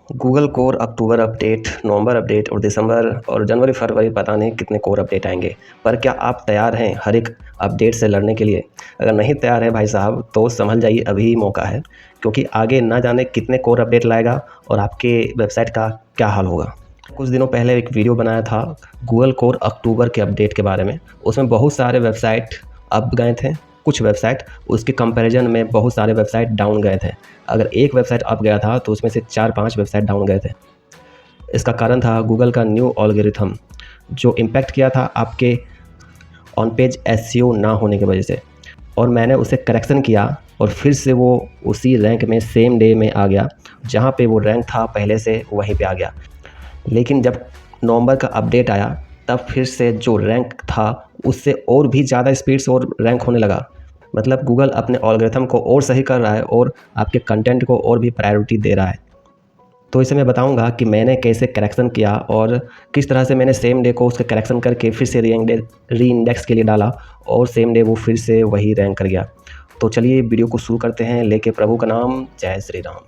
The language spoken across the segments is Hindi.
गूगल कोर अक्टूबर अपडेट, नवंबर अपडेट और दिसंबर और जनवरी फरवरी पता नहीं कितने कोर अपडेट आएंगे। पर क्या आप तैयार हैं हर एक अपडेट से लड़ने के लिए? अगर नहीं तैयार है भाई साहब तो संभल जाइए, अभी मौका है, क्योंकि आगे ना जाने कितने कोर अपडेट लाएगा और आपके वेबसाइट का क्या हाल होगा। कुछ दिनों पहले एक वीडियो बनाया था गूगल कोर अक्टूबर के अपडेट के बारे में। उसमें बहुत सारे वेबसाइट अप गए थे, कुछ वेबसाइट उसके कंपैरिजन में बहुत सारे वेबसाइट डाउन गए थे। अगर एक वेबसाइट अप गया था तो उसमें से 4-5 वेबसाइट डाउन गए थे। इसका कारण था गूगल का न्यू एल्गोरिथम, जो इम्पैक्ट किया था आपके ऑन पेज एसईओ ना होने की वजह से। और मैंने उसे करेक्शन किया और फिर से वो उसी रैंक में सेम डे में आ गया, जहाँ पे वो रैंक था पहले से वहीं पे आ गया। लेकिन जब नवंबर का अपडेट आया तब फिर से जो रैंक था उससे और भी ज़्यादा स्पीड से और रैंक होने लगा। मतलब गूगल अपने एल्गोरिथम को और सही कर रहा है और आपके कंटेंट को और भी प्रायोरिटी दे रहा है। तो इसे मैं बताऊंगा कि मैंने कैसे करेक्शन किया और किस तरह से मैंने सेम डे को उसका करेक्शन करके फिर से री इंडेक्स के लिए डाला और सेम डे वो फिर से वही रैंक कर गया। तो चलिए वीडियो को शुरू करते हैं, लेके प्रभु का नाम, जय श्री राम।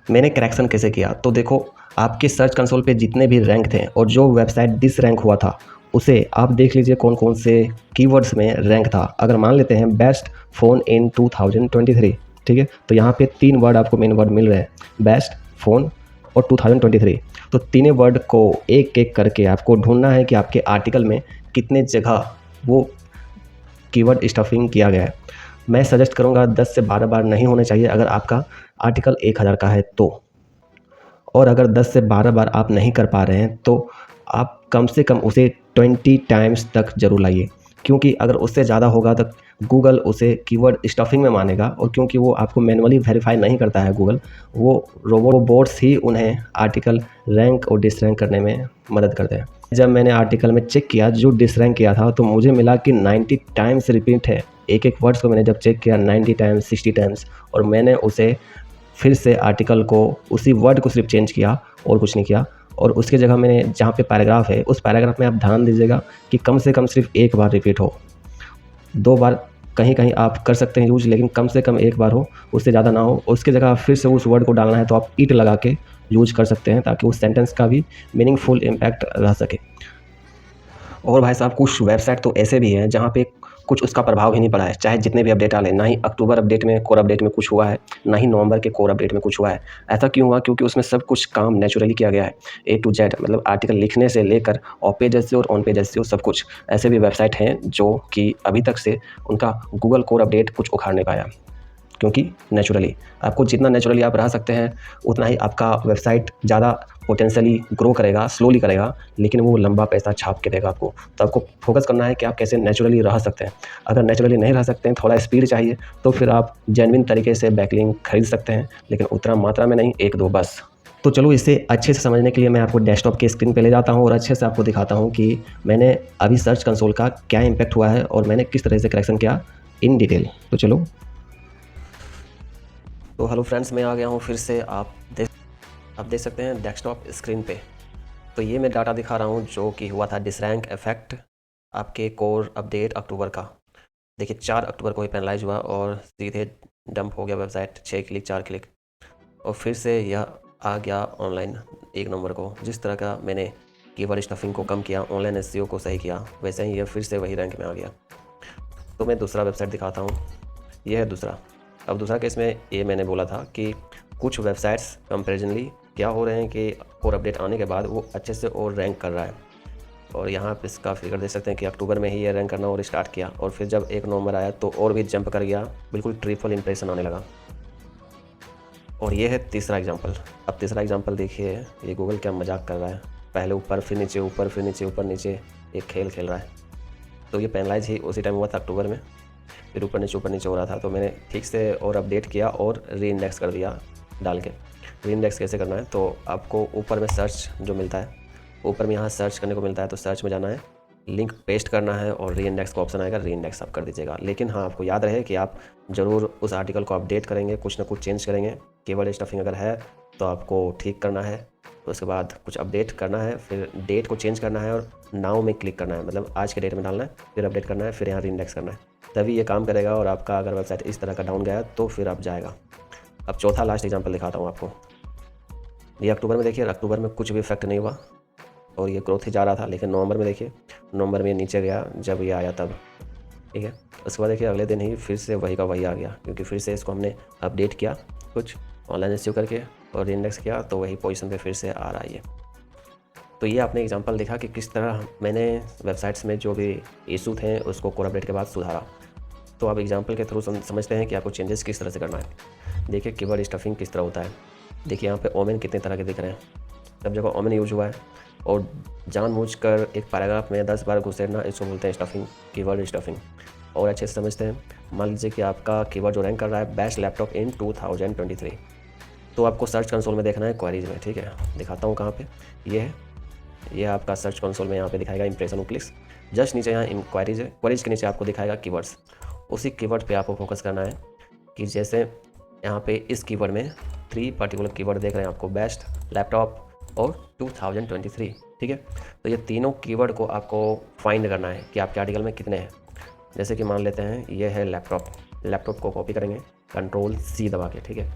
मैंने करेक्शन कैसे किया तो देखो, आपके सर्च कंसोल पे जितने भी रैंक थे और जो वेबसाइट डिस रैंक हुआ था उसे आप देख लीजिए कौन कौन से कीवर्ड्स में रैंक था। अगर मान लेते हैं बेस्ट फ़ोन इन 2023, ठीक है, तो यहाँ पे 3 वर्ड आपको मेन वर्ड मिल रहे हैं, बेस्ट, फ़ोन और 2023। तो तीनों वर्ड को एक एक करके आपको ढूंढना है कि आपके आर्टिकल में कितने जगह वो कीवर्ड स्टफिंग किया गया है। मैं सजेस्ट करूँगा 10 से 12 बार नहीं होने चाहिए अगर आपका आर्टिकल 1000 का है तो। और अगर 10 से 12 बार आप नहीं कर पा रहे हैं तो आप कम से कम उसे 20 टाइम्स तक ज़रूर लाइए, क्योंकि अगर उससे ज़्यादा होगा तो गूगल उसे कीवर्ड स्टफिंग में मानेगा। और क्योंकि वो आपको मैनुअली वेरीफाई नहीं करता है गूगल, वो रोबोट्स ही उन्हें आर्टिकल रैंक और डिसरैंक करने में मदद करते हैं। जब मैंने आर्टिकल में चेक किया जो डिसरैंक किया था तो मुझे मिला कि 90 टाइम्स रिपीट है। एक एक वर्ड्स को मैंने जब चेक किया 90 टाइम्स, 60 टाइम्स, और मैंने उसे फिर से आर्टिकल को उसी वर्ड को सिर्फ चेंज किया और कुछ नहीं किया। और उसके जगह मैंने जहाँ पे पैराग्राफ है उस पैराग्राफ में आप ध्यान दीजिएगा कि कम से कम सिर्फ एक बार रिपीट हो। 2 बार कहीं कहीं आप कर सकते हैं यूज, लेकिन कम से कम एक बार हो, उससे ज़्यादा ना हो। उसके जगह फिर से उस वर्ड को डालना है तो आप इट लगा के यूज कर सकते हैं, ताकि उस सेंटेंस का भी मीनिंगफुल इम्पैक्ट रह सके। और भाई साहब कुछ वेबसाइट तो ऐसे भी हैं जहाँ पे कुछ उसका प्रभाव ही नहीं पड़ा है, चाहे जितने भी अपडेट आ लें। ना ही अक्टूबर अपडेट में, कोर अपडेट में कुछ हुआ है, ना ही नवंबर के कोर अपडेट में कुछ हुआ है। ऐसा क्यों हुआ? क्योंकि उसमें सब कुछ काम नेचुरली किया गया है, A to Z, मतलब आर्टिकल लिखने से लेकर ऑफ पेज एसईओ और ऑन पेज एसईओ सब कुछ। ऐसे भी वेबसाइट हैं जो कि अभी तक से उनका गूगल कोर अपडेट कुछ उखाड़ नहीं पाया, क्योंकि नेचुरली आपको जितना नेचुरली आप रह सकते हैं उतना ही आपका वेबसाइट ज़्यादा पोटेंशियली ग्रो करेगा, स्लोली करेगा, लेकिन वो लंबा पैसा छाप के देगा आपको। तो आपको फोकस करना है कि आप कैसे नेचुरली रह सकते हैं। अगर नेचुरली नहीं रह सकते हैं, थोड़ा स्पीड चाहिए, तो फिर आप जेन्युइन तरीके से बैकलिंक खरीद सकते हैं, लेकिन उतना मात्रा में नहीं, 1-2 बस। तो चलो, इसे अच्छे से समझने के लिए मैं आपको डेस्कटॉप के स्क्रीन पे ले जाता हूँ और अच्छे से आपको दिखाता हूँ कि मैंने अभी सर्च कंसोल का क्या इम्पैक्ट हुआ है और मैंने किस तरह से करेक्शन किया इन डिटेल। तो चलो। तो हेलो फ्रेंड्स, मैं आ गया हूँ फिर से। आप देख सकते हैं डेस्कटॉप स्क्रीन पे। तो ये मैं डाटा दिखा रहा हूँ जो कि हुआ था डिसरैंक इफेक्ट आपके कोर अपडेट अक्टूबर का। देखिए 4 अक्टूबर को ही पैनलाइज हुआ और सीधे डंप हो गया वेबसाइट, 6 क्लिक 4 क्लिक, और फिर से यह आ गया ऑनलाइन 1 नवंबर को। जिस तरह का मैंने कीवर्ड स्टफिंग को कम किया, ऑनलाइन एसईओ को सही किया, वैसे ही यह फिर से वही रैंक में आ गया। तो मैं दूसरा वेबसाइट दिखाता हूँ, यह है दूसरा। अब दूसरा केस में ये मैंने बोला था कि कुछ वेबसाइट्स कंपेरिजनली क्या हो रहे हैं कि कोर अपडेट आने के बाद वो अच्छे से और रैंक कर रहा है। और यहाँ पे इसका फिगर देख सकते हैं कि अक्टूबर में ही ये रैंक करना और स्टार्ट किया, और फिर जब 1 नवंबर आया तो और भी जंप कर गया, बिल्कुल ट्रिपल इंप्रेशन आने लगा। और ये है तीसरा एग्जाम्पल। अब तीसरा एग्जाम्पल देखिए, ये गूगल क्या मजाक कर रहा है, पहले ऊपर फिर नीचे, ऊपर फिर नीचे, ऊपर नीचे, एक खेल खेल रहा है। तो ये पैनलाइज ही उसी टाइम हुआ था अक्टूबर में, फिर ऊपर नीचे हो रहा था। तो मैंने ठीक से और अपडेट किया और री इंडेक्स कर दिया डाल के। री इंडेक्स कैसे करना है, तो आपको ऊपर में सर्च जो मिलता है, ऊपर में यहाँ सर्च करने को मिलता है, तो सर्च में जाना है, लिंक पेस्ट करना है और री इंडेक्स का ऑप्शन आएगा, री इंडेक्स आप कर दीजिएगा। लेकिन हाँ, आपको याद रहे कि आप ज़रूर उस आर्टिकल को अपडेट करेंगे, कुछ ना कुछ चेंज करेंगे। कीवर्ड स्टफिंग अगर है तो आपको ठीक करना है, तो उसके बाद कुछ अपडेट करना है, फिर डेट को चेंज करना है और नाउ में क्लिक करना है, मतलब आज के डेट में डालना है, फिर अपडेट करना है, फिर यहाँ री इंडेक्स करना है। तभी ये काम करेगा। और आपका अगर वेबसाइट इस तरह का डाउन गया तो फिर आप जाएगा। अब चौथा लास्ट एग्जांपल दिखाता हूँ आपको। ये अक्टूबर में देखिए, अक्टूबर में कुछ भी इफेक्ट नहीं हुआ और ये ग्रोथ ही जा रहा था। लेकिन नवंबर में देखिए, नवंबर में नीचे गया जब ये आया तब, ठीक है। उसके बाद देखिए अगले दिन ही फिर से वही का वही आ गया, क्योंकि फिर से इसको हमने अपडेट किया कुछ ऑनलाइन एसईओ करके और इंडेक्स किया, तो वही पोजीशन पे फिर से आ रहा है ये। तो ये आपने एग्जांपल देखा कि किस तरह मैंने वेबसाइट्स में जो भी इशू थे उसको कोर अपडेट के बाद सुधारा। तो आप एग्जांपल के थ्रू समझते हैं कि आपको चेंजेस किस तरह से करना है। देखिए कीवर्ड स्टफिंग किस तरह होता है। देखिए यहाँ पे ओमेन कितने तरह के दिख रहे हैं, सब जगह ओमेन यूज हुआ है। और जानबूझकर एक पैराग्राफ में 10 बार घुसेड़ना, इसको बोलते हैं स्टफिंग, कीवर्ड स्टफिंग। और अच्छे से समझते हैं, मान लीजिए कि आपका कीवर्ड जो रैंक कर रहा है बेस्ट लैपटॉप इन 2023, तो आपको सर्च कंसोल में देखना है क्वेरीज में, ठीक है। दिखाता हूँ कहाँ पे, ये है, ये आपका सर्च कंसोल में यहाँ पे दिखाएगा इंप्रेशन और क्लिक्स। जस्ट नीचे यहाँ क्वेरीज है, क्वेरीज के नीचे आपको दिखाएगा कीवर्ड्स। उसी कीवर्ड पे आपको फोकस करना है कि जैसे यहाँ पे इस कीवर्ड में 3 पर्टिकुलर कीवर्ड देख रहे हैं आपको, बेस्ट, लैपटॉप और 2023, ठीक है। तो ये तीनों कीवर्ड को आपको फाइंड करना है कि आपके आर्टिकल में कितने हैं। जैसे कि मान लेते हैं ये है लैपटॉप, लैपटॉप को कॉपी करेंगे Ctrl+C दबा के, ठीक है।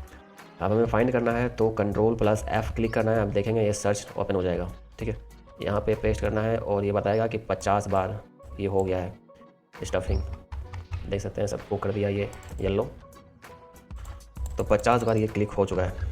अब हमें फाइंड करना है तो Ctrl+F क्लिक करना है। आप देखेंगे ये सर्च ओपन हो जाएगा, ठीक है। यहाँ पे पेस्ट करना है और ये बताएगा कि 50 बार ये हो गया है स्टफिंग। देख सकते हैं सबको कर दिया ये येलो, तो 50 बार ये क्लिक हो चुका है।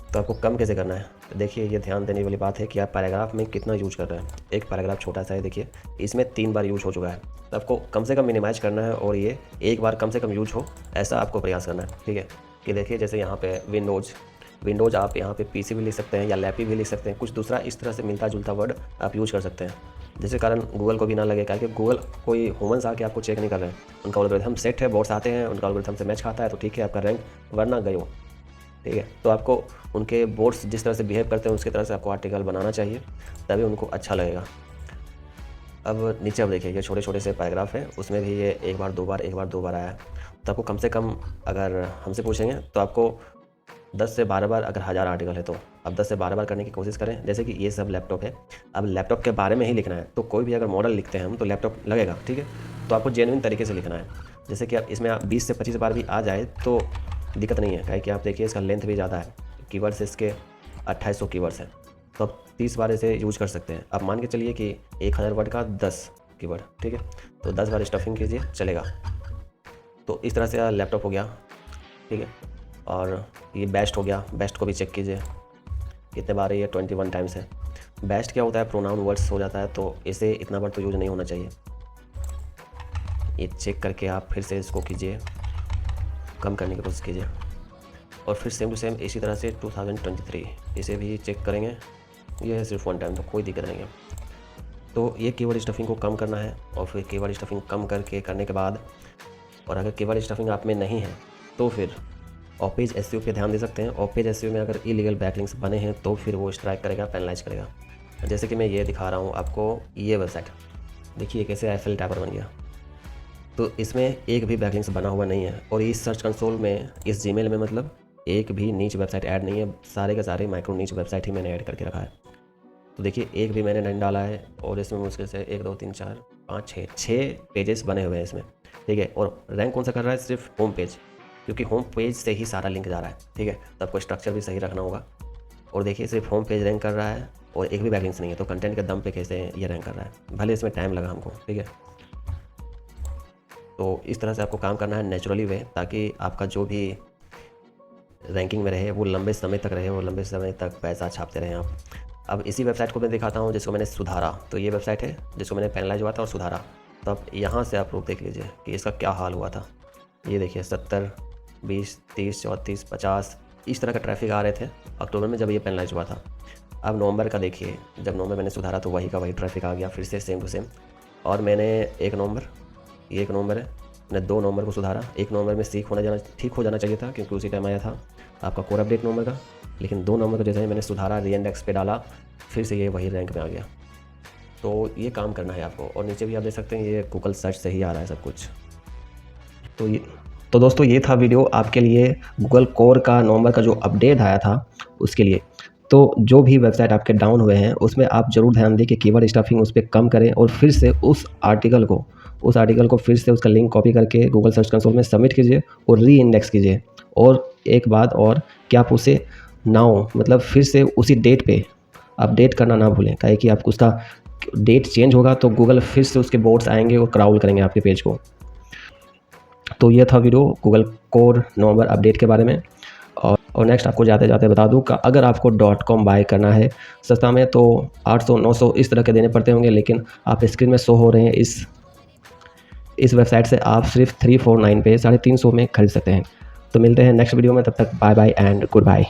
तो आपको कम कैसे करना है, तो देखिए ये ध्यान देने वाली बात है कि आप पैराग्राफ में कितना यूज कर रहे हैं। एक पैराग्राफ छोटा सा है, देखिए इसमें 3 बार यूज हो चुका है, तो आपको कम से कम मिनिमाइज करना है और ये एक बार कम से कम यूज हो, ऐसा आपको प्रयास करना है, ठीक है। कि देखिए जैसे यहाँ पे विंडोज़ आप यहाँ पे पीसी भी लिख सकते हैं या लैपी भी लिख सकते हैं, कुछ दूसरा इस तरह से मिलता जुलता वर्ड आप यूज कर सकते हैं, जिसके कारण गूगल को भी ना लगे, क्योंकि गूगल कोई ह्यूमंस आके आपको चेक नहीं कर रहे हैं। उनका एल्गोरिथम सेट है, बोर्ड्स आते हैं, उनका एल्गोरिथम से मैच खाता है तो ठीक है आपका रैंक, वरना गए हो, ठीक है। तो आपको उनके बोर्ड्स जिस तरह से बिहेव करते हैं उसकी तरह से आपको आर्टिकल बनाना चाहिए, तभी उनको अच्छा लगेगा। अब नीचे अब देखिए ये छोटे छोटे से पैराग्राफ है, उसमें भी ये एक बार दो बार आया है। तो आपको कम से कम, अगर हमसे पूछेंगे तो आपको 10 से 12 बार, अगर 1000 आर्टिकल है तो अब 10 से 12 बार करने की कोशिश करें। जैसे कि ये सब लैपटॉप है, अब लैपटॉप के बारे में ही लिखना है, तो कोई भी अगर मॉडल लिखते हैं हम तो लैपटॉप लगेगा, ठीक है। तो आपको जेन्युइन तरीके से लिखना है। जैसे कि आप इसमें 20 से 25 बार भी आ जाए तो दिक्कत नहीं है, क्या कि आप देखिए इसका लेंथ भी ज़्यादा है, कीवर्ड्स इसके 2800 कीवर्ड्स हैं, तो आप 30 बार इसे यूज कर सकते हैं। अब मान के चलिए कि 1000 वर्ड का 10 कीवर्ड, ठीक है, तो 10 बार स्टफिंग कीजिए, चलेगा। तो इस तरह से लैपटॉप हो गया, ठीक है। और ये बेस्ट हो गया, बेस्ट को भी चेक कीजिए कितने बार है, ये 21 टाइम्स है। बेस्ट क्या होता है, प्रोनाउन वर्ड्स हो जाता है, तो इसे इतना बार तो यूज नहीं होना चाहिए। ये चेक करके आप फिर से इसको कीजिए, कम करने की कोशिश कीजिए। और फिर सेम टू सेम इसी तरह से 2023 इसे भी चेक करेंगे, ये है सिर्फ 1 टाइम, तो कोई दिक्कत नहीं है। तो ये कीवर्ड स्टफिंग को कम करना है। और फिर कीवर्ड स्टफिंग कम करने के बाद, और अगर कीवर्ड स्टफिंग आप में नहीं है तो फिर ऑफ पेज एसईओ पे ध्यान दे सकते हैं। ऑफ पेज एसईओ में अगर इलीगल बैकलिंक्स बने हैं तो फिर वो स्ट्राइक करेगा, पेनलाइज करेगा। जैसे कि मैं ये दिखा रहा हूँ आपको, ये वेबसाइट देखिए कैसे एफएल टैपर बन गया, तो इसमें एक भी बैकलिंक्स बना हुआ नहीं है। और इस सर्च कंसोल में, इस जीमेल में मतलब एक भी नीच वेबसाइट ऐड नहीं है, सारे के सारे माइक्रो नीच वेबसाइट ही मैंने ऐड करके रखा है। तो देखिए एक भी मैंने नहीं डाला है, और इसमें मुश्किल से 1 2 3 4 5 6 पेजेस बने हुए हैं इसमें, ठीक है। और रैंक कौन सा कर रहा है, सिर्फ होम पेज, क्योंकि होम पेज से ही सारा लिंक जा रहा है, ठीक है। तो आपको स्ट्रक्चर भी सही रखना होगा। और देखिए सिर्फ होम पेज रैंक कर रहा है और एक भी बैकलिंक्स नहीं है, तो कंटेंट के दम पे कैसे ये रैंक कर रहा है, भले इसमें टाइम लगा हमको, ठीक है। तो इस तरह से आपको काम करना है नेचुरली वे, ताकि आपका जो भी रैंकिंग में रहे वो लंबे समय तक रहे और लंबे समय तक पैसा छापते रहें आप। अब इसी वेबसाइट को मैं दिखाता हूँ जिसको मैंने सुधारा। तो ये वेबसाइट है जिसको मैंने पेनलाइज हुआ था और सुधारा। तो अब यहाँ से आप लोग देख लीजिए कि इसका क्या हाल हुआ था। ये देखिए 70, 20, 30, 34, 50 इस तरह का ट्रैफिक आ रहे थे अक्टूबर में जब ये पेनलाइज हुआ था। अब नवंबर का देखिए, जब नवंबर मैंने सुधारा तो वही का वही ट्रैफिक आ गया फिर से सेम टू सेम। और मैंने 1 नवंबर, ये 1 नवंबर है, मैंने 2 नवंबर को सुधारा। 1 नवंबर में ठीक हो जाना चाहिए था क्योंकि उसी टाइम आया था आपका कोर अपडेट नवंबर का। लेकिन 2 नवंबर को जैसे ही मैंने सुधारा, रीइंडेक्स पे डाला, फिर से ये वही रैंक में आ गया। तो ये काम करना है आपको। और नीचे भी आप देख सकते हैं ये गूगल सर्च से ही आ रहा है सब कुछ। तो दोस्तों ये था वीडियो आपके लिए गूगल कोर का नवंबर का जो अपडेट आया था उसके लिए। तो जो भी वेबसाइट आपके डाउन हुए हैं उसमें आप ज़रूर ध्यान दें कि कीवर्ड स्टफिंग उस पे कम करें और फिर से उस आर्टिकल को फिर से उसका लिंक कॉपी करके गूगल सर्च कंसोल में सबमिट कीजिए और री इंडेक्स कीजिए। और एक बात और कि आप उसे नाउ मतलब फिर से उसी डेट पे अपडेट करना ना भूलें, काहे कि आपको उसका डेट चेंज होगा तो गूगल फिर से उसके बोट्स आएंगे और क्राउल करेंगे आपके पेज को। तो ये था वीडियो गूगल कोर नवंबर अपडेट के बारे में। और नेक्स्ट आपको जाते जाते बता दूं कि अगर आपको .com बाय करना है सस्ता में तो 800-900 इस तरह के देने पड़ते होंगे, लेकिन आप स्क्रीन में शो हो रहे हैं इस वेबसाइट से आप सिर्फ 349 पे 350 में खरीद सकते हैं। तो मिलते हैं नेक्स्ट वीडियो में, तब तक bye bye and good bye.